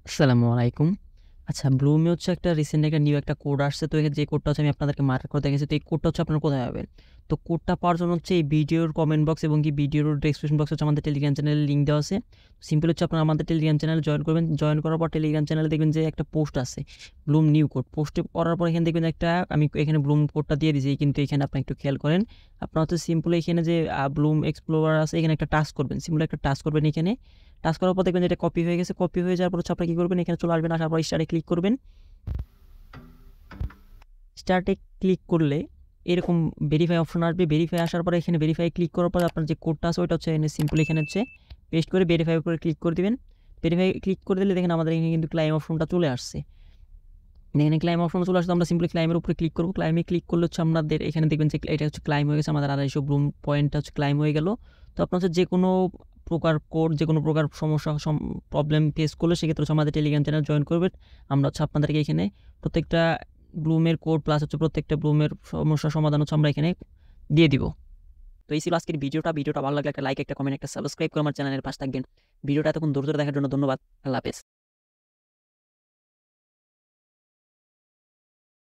আসসালামু আলাইকুম। আচ্ছা, ব্লুমে হচ্ছে একটা রিসেন্ট একটা নিউ একটা কোড আসছে। তো যে কোডটা হচ্ছে আমি আপনাদেরকে মার্ক করে দেখেছি। তো এই কোডটা হচ্ছে আপনারা কোথায় পাবেন? তো কোডটা পাওয়ার জন্য হচ্ছে এই ভিডিওর কমেন্ট বক্স এবং কি ভিডিওর ডেসক্রিপশন বক্সে হচ্ছে আমাদের টেলিগ্রাম চ্যানেলের লিঙ্ক দেওয়া আছে। সিম্পল হচ্ছে আপনারা আমাদের টেলিগ্রাম চ্যানেলে জয়েন করবেন। জয়েন করার পর টেলিগ্রাম চ্যানেলে দেখবেন যে একটা পোস্ট আছে, ব্লুম নিউ কোড। পোস্টে করার পর এখানে দেখবেন একটা আমি এখানে ব্লুম কোডটা দিয়ে দিয়েছি, কিন্তু এখানে আপনি একটু খেয়াল করেন। আপনার হচ্ছে সিম্পল এখানে যে ব্লুম এক্সপ্লোরার আছে, এখানে একটা টাস্ক করবেন। সিম্পল একটা টাস্ক করবেন এখানে। টাচ করার পর দেখবেন যে এটা কপি হয়ে গেছে। কপি হয়ে যাওয়ার পর হচ্ছে আপনি কী করবেন, এখানে চলে আসবেন। আসার পর স্টার্টে ক্লিক করবেন। স্টার্টে ক্লিক করলে এরকম ভেরিফাই অপশন আসবে। ভেরিফাই আসার পরে এখানে ভেরিফাই ক্লিক করার পর আপনার যে কোডটা আছে ওইটা হচ্ছে এখানে সিম্পল এখানে হচ্ছে পেস্ট করে ভেরিফাই উপরে ক্লিক করে দিবেন। ভেরিফাই ক্লিক করে দিলে দেখেন আমাদের এখানে কিন্তু ক্লাইম অপশনটা চলে আসছে। এখানে ক্লাইম অপশন চলে আসছে। আমরা সিম্পলি ক্লাইমের উপরে ক্লিক করবো। ক্লাইমে ক্লিক করলে হচ্ছে আমাদের এখানে দেখবেন যে এটা হচ্ছে ক্লাইম হয়ে গেছে। আমাদের 250 ব্লুম পয়েন্টটা হচ্ছে ক্লাইম হয়ে গেল। তো আপনার হচ্ছে যে কোনো প্রকার কোড, যে কোনো প্রকার সমস্যা প্রবলেম ফেস করলে সেক্ষেত্রে হচ্ছে আমাদের টেলিগ্রাম চ্যানেল জয়েন করবেন। আমরা হচ্ছে আপনাদেরকে এখানে প্রত্যেকটা ব্লুমের কোড প্লাস হচ্ছে প্রত্যেকটা ব্লুমের সমস্যার সমাধান হচ্ছে আমরা এখানে দিয়ে দিব। তো এই ছিল আজকের ভিডিওটা ভালো লাগলে একটা লাইক, একটা কমেন্ট, একটা সাবস্ক্রাইব করে আমার চ্যানেলের পাশে থাকবেন। ভিডিওটা এতক্ষণ ধৈর্য ধরে দেখার জন্য ধন্যবাদ। আল্লাহ হাফেজ।